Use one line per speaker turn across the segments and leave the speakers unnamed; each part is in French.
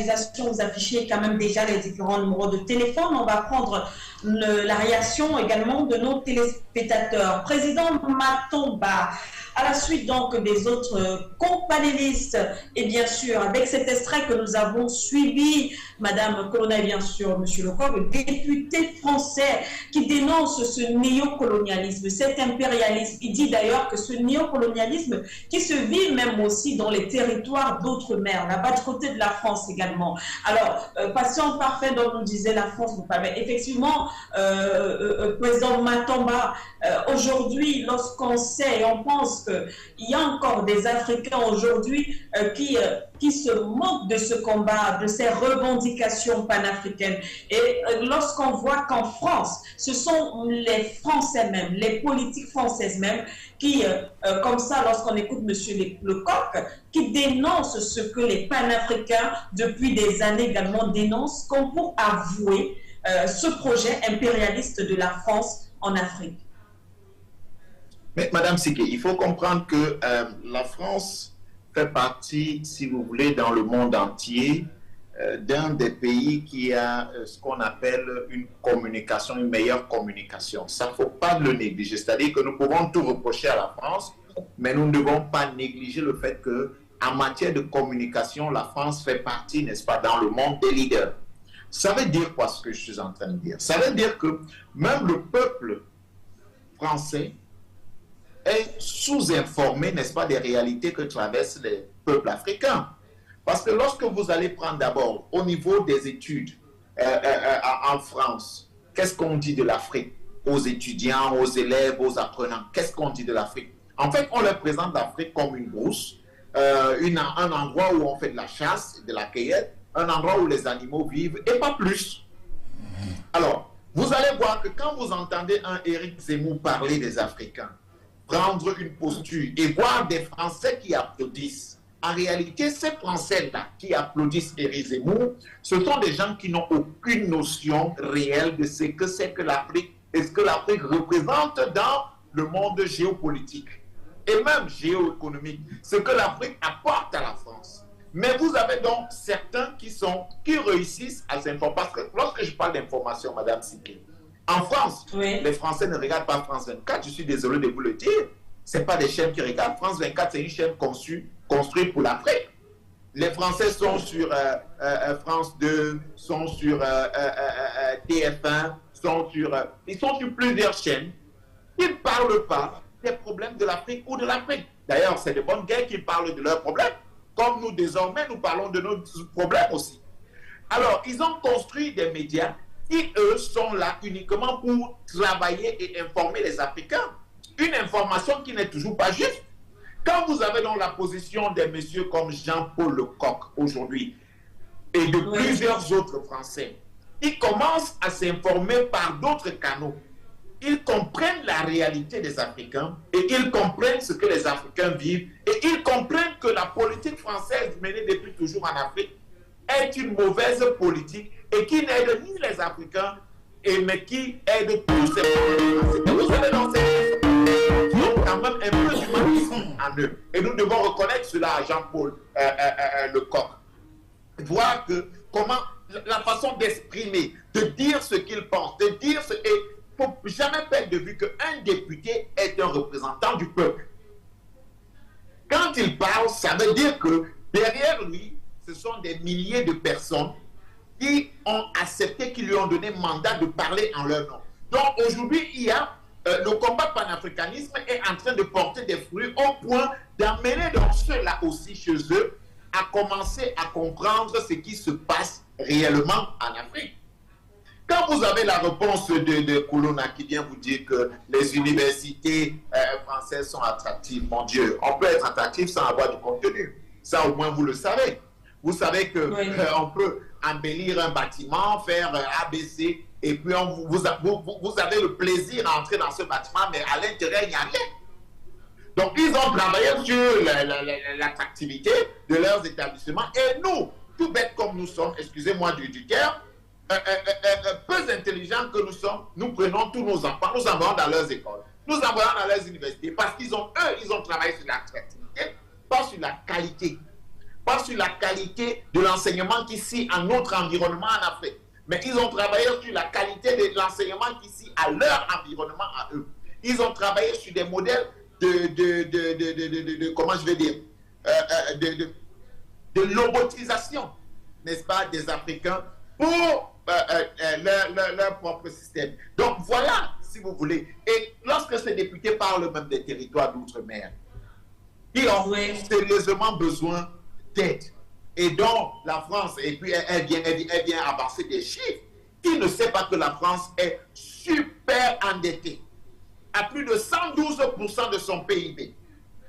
réalisation, vous affichez quand même déjà les différents numéros de téléphone. On va prendre la réaction également de nos téléspectateurs. Président Matomba, à la suite donc des autres companélistes, et bien sûr avec cet extrait que nous avons suivi, Madame Colonna et bien sûr Monsieur Lecoq, le député français qui dénonce ce néocolonialisme, cet impérialisme. Il dit d'ailleurs que ce néocolonialisme qui se vit même aussi dans les territoires d'outre-mer, là-bas du côté de la France également. Alors, patient parfait dont nous disait la France, vous parlez. Effectivement, président Matomba, aujourd'hui, lorsqu'on sait et on pense qu'il y a encore des Africains aujourd'hui qui se moquent de ce combat, de ces revendications panafricaines. Et lorsqu'on voit qu'en France, ce sont les Français même, les politiques françaises même, qui, comme ça, lorsqu'on écoute M. Lecoq, qui dénonce ce que les panafricains, depuis des années également, dénoncent, comme pour avouer ce projet impérialiste de la France en Afrique.
Mais Madame Siké, il faut comprendre que la France fait partie, si vous voulez, dans le monde entier, d'un des pays qui a ce qu'on appelle une communication, une meilleure communication. Ça, il ne faut pas le négliger. C'est-à-dire que nous pouvons tout reprocher à la France, mais nous ne devons pas négliger le fait qu'en matière de communication, la France fait partie, n'est-ce pas, dans le monde des leaders. Ça veut dire quoi ce que je suis en train de dire? Ça veut dire que même le peuple français est sous-informé, n'est-ce pas, des réalités que traversent les peuples africains. Parce que lorsque vous allez prendre d'abord au niveau des études en France, qu'est-ce qu'on dit de l'Afrique aux étudiants, aux élèves, aux apprenants? Qu'est-ce qu'on dit de l'Afrique? En fait, on leur présente l'Afrique comme une brousse, un endroit où on fait de la chasse, de la cueillette, un endroit où les animaux vivent, et pas plus. Alors, vous allez voir que quand vous entendez un Éric Zemmour parler des Africains, prendre une posture et voir des Français qui applaudissent, en réalité, ces Français-là qui applaudissent Éric Zemmour, ce sont des gens qui n'ont aucune notion réelle de ce que c'est que l'Afrique et ce que l'Afrique représente dans le monde géopolitique et même géoéconomique, ce que l'Afrique apporte à la France. Mais vous avez donc certains qui réussissent à s'informer. Parce que lorsque je parle d'information, Madame Siké, en France, oui, les Français ne regardent pas France 24, je suis désolé de vous le dire. Ce n'est pas des chaînes qui regardent. France 24, c'est une chaîne construite pour l'Afrique. Les Français sont sur France 2, sont sur TF1, ils sont sur plusieurs chaînes. Ils ne parlent pas des problèmes de l'Afrique ou de l'Afrique. D'ailleurs, c'est de bonnes guerres qui parlent de leurs problèmes. Comme nous, désormais, nous parlons de nos problèmes aussi. Alors, ils ont construit des médias qui, eux, sont là uniquement pour travailler et informer les Africains. Une information qui n'est toujours pas juste. Quand vous avez dans la position des messieurs comme Jean-Paul Lecoq aujourd'hui et de plusieurs autres Français, ils commencent à s'informer par d'autres canaux. Ils comprennent la réalité des Africains et ils comprennent ce que les Africains vivent et ils comprennent que la politique française menée depuis toujours en Afrique est une mauvaise politique et qui n'aide ni les Africains mais qui aide tous ces Français. Vous avez dans ces qui ont quand même un peu d'humanisme en eux. Et nous devons reconnaître cela à Jean-Paul Lecoq. Voir que comment la façon d'exprimer, de dire ce qu'il pense, de dire ce... Et il ne faut jamais perdre de vue qu'un député est un représentant du peuple. Quand il parle, ça veut dire que derrière lui, ce sont des milliers de personnes qui ont accepté, qui lui ont donné mandat de parler en leur nom. Donc aujourd'hui, il y a le combat panafricanisme est en train de porter des fruits au point d'amener donc ceux-là aussi chez eux à commencer à comprendre ce qui se passe réellement en Afrique. Quand vous avez la réponse de Colonna qui vient vous dire que les universités françaises sont attractives, mon Dieu, on peut être attractif sans avoir du contenu. Ça, au moins, vous le savez. Vous savez qu'on peut embellir un bâtiment, faire ABC, et puis vous avez le plaisir d'entrer dans ce bâtiment, mais à l'intérieur, il n'y a rien. Donc, ils ont travaillé sur l'attractivité de leurs établissements. Et nous, tout bêtes comme nous sommes, excusez-moi du terme, peu intelligents que nous sommes, nous prenons tous nos enfants, nous envoyons dans leurs écoles, nous envoyons dans leurs universités, parce qu'ils ont, eux, ils ont travaillé sur l'attractivité, pas sur la qualité. pas sur la qualité de l'enseignement qu'ici, à notre environnement en Afrique, mais ils ont travaillé sur la qualité de l'enseignement qu'ici, à leur environnement à eux. Ils ont travaillé sur des modèles comment je vais dire, de lobotisation, n'est-ce pas, des Africains pour leur propre système. Donc voilà, si vous voulez. Et lorsque ces députés parlent même des territoires d'outre-mer, ils ont sérieusement besoin d'aide. Et donc la France, et puis elle vient avancer des chiffres. Qui ne sait pas que la France est super endettée à plus de 112% de son PIB,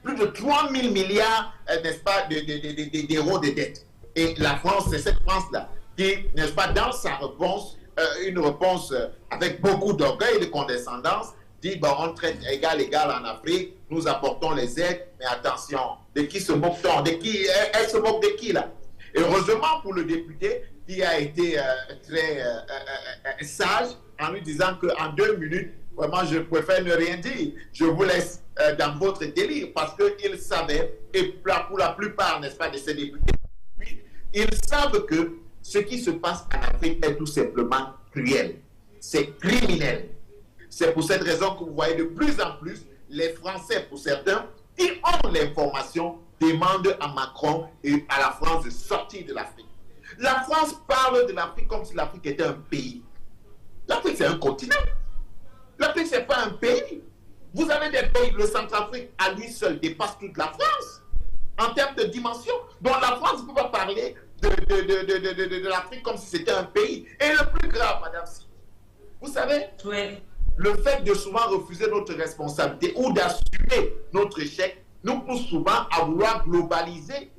plus de 3 000 milliards, n'est-ce pas, d'euros de dette. Et la France, c'est cette France-là qui, n'est-ce pas, dans sa réponse, une réponse avec beaucoup d'orgueil et de condescendance, dit, bon, on traite égal en Afrique, nous apportons les aides, mais attention, de qui se moque-t-on? De qui, elle se moque de qui, là? Et heureusement pour le député, qui a été très sage, en lui disant qu'en 2 minutes, vraiment, je préfère ne rien dire. Je vous laisse dans votre délire, parce qu'ils savaient, et pour la plupart, n'est-ce pas, de ces députés, ils savent que ce qui se passe en Afrique est tout simplement cruel. C'est criminel. C'est pour cette raison que vous voyez de plus en plus les Français, pour certains, qui ont l'information, demandent à Macron et à la France de sortir de l'Afrique. La France parle de l'Afrique comme si l'Afrique était un pays. L'Afrique, c'est un continent. L'Afrique, ce n'est pas un pays. Vous avez des pays, le Centrafrique, à lui seul, dépasse toute la France en termes de dimension. Donc la France ne peut pas parler de l'Afrique comme si c'était un pays. Et le plus grave, madame, vous savez, le fait de souvent refuser notre responsabilité ou d'assumer notre échec nous pousse souvent à vouloir globaliser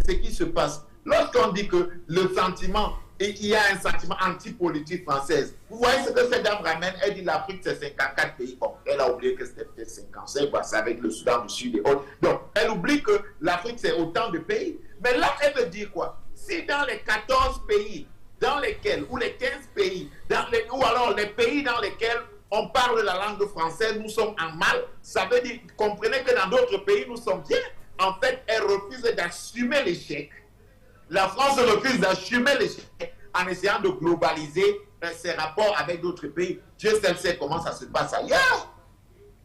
ce qui se passe. Lorsqu'on dit que le sentiment, il y a un sentiment anti-politique française, vous voyez ce que cette dame ramène, elle dit l'Afrique c'est 54 pays. Bon, elle a oublié que c'était peut-être 55, c'est avec le Soudan du Sud et autres. Donc, elle oublie que l'Afrique c'est autant de pays. Mais là, elle veut dire quoi? Si dans les 14 pays dans lesquels, ou les 15 pays, ou alors les pays dans lesquels on parle la langue française, nous sommes en mal, ça veut dire, comprenez que dans d'autres pays, nous sommes bien. En fait, elle refuse d'assumer l'échec. La France refuse d'assumer l'échec en essayant de globaliser ses rapports avec d'autres pays. Dieu seul sait comment ça se passe ailleurs.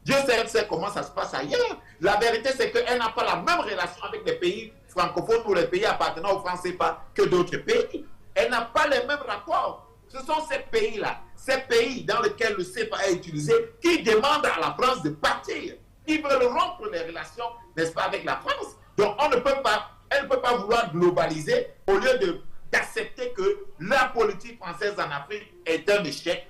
Dieu seul sait comment ça se passe ailleurs. La vérité, c'est qu'elle n'a pas la même relation avec les pays francophones ou les pays appartenant au franc CFA que d'autres pays. Elle n'a pas les mêmes rapports. Ce sont ces pays-là, ces pays dans lesquels le CFA est utilisé, qui demandent à la France de partir. Ils veulent rompre les relations, n'est-ce pas, avec la France. Donc, elle ne peut pas vouloir globaliser au lieu d'accepter que la politique française en Afrique est un échec.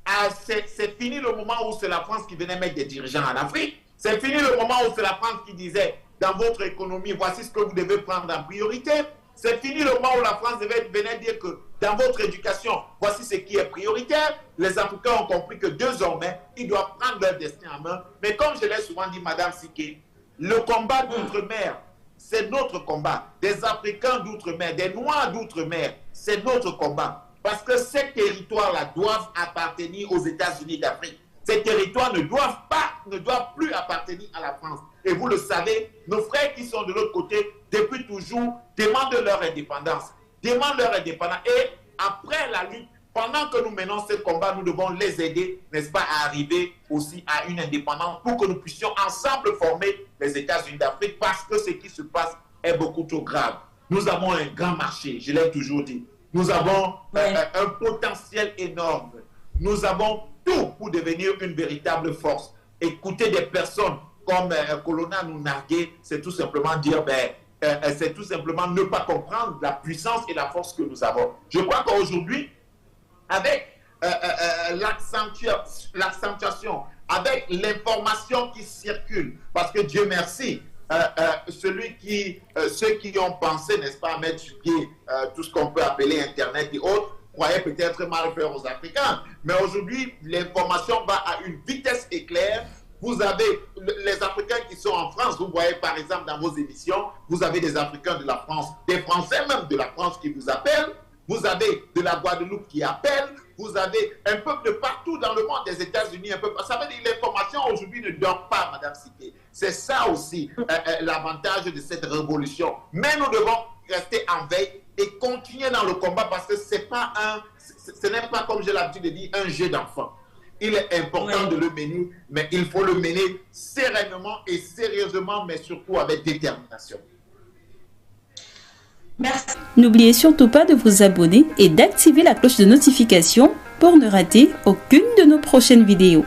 Ah, c'est fini le moment où c'est la France qui venait mettre des dirigeants en Afrique. C'est fini le moment où c'est la France qui disait, dans votre économie, voici ce que vous devez prendre en priorité. C'est fini le moment où la France venait dire que dans votre éducation, voici ce qui est prioritaire. Les Africains ont compris que désormais, ils doivent prendre leur destin en main. Mais comme je l'ai souvent dit, Madame Siké, le combat d'outre-mer, c'est notre combat. Des Africains d'outre-mer, des Noirs d'outre-mer, c'est notre combat. Parce que ces territoires-là doivent appartenir aux États-Unis d'Afrique. Ces territoires ne doivent plus appartenir à la France. Et vous le savez, nos frères qui sont de l'autre côté, depuis toujours, demandent leur indépendance. Et après la lutte, pendant que nous menons ce combat, nous devons les aider, n'est-ce pas, à arriver aussi à une indépendance pour que nous puissions ensemble former les États-Unis d'Afrique, parce que ce qui se passe est beaucoup trop grave. Nous avons un grand marché, je l'ai toujours dit. Nous avons un potentiel énorme. Nous avons tout pour devenir une véritable force. Écouter des personnes comme Colonna nous narguer, c'est tout simplement dire, c'est tout simplement ne pas comprendre la puissance et la force que nous avons. Je crois qu'aujourd'hui, avec l'accentuation, avec l'information qui circule, parce que Dieu merci, ceux qui ont pensé, n'est-ce pas, à mettre sur pied tout ce qu'on peut appeler Internet et autres, croyaient peut-être mal faire aux Africains. Mais aujourd'hui, l'information va à une vitesse éclair. Vous avez les Africains qui sont en France, vous voyez par exemple dans vos émissions, vous avez des Africains de la France, des Français même de la France qui vous appellent, vous avez de la Guadeloupe qui appelle, vous avez un peuple de partout dans le monde, des États-Unis, un peu. Ça veut dire que l'information aujourd'hui ne dort pas, Madame Siké. C'est ça aussi l'avantage de cette révolution. Mais nous devons rester en veille et continuer dans le combat parce que ce n'est pas, comme j'ai l'habitude de dire, un jeu d'enfant. Il est important de le mener, mais il faut le mener sereinement et sérieusement, mais surtout avec détermination.
Merci.
N'oubliez surtout pas de vous abonner et d'activer la cloche de notification pour ne rater aucune de nos prochaines vidéos.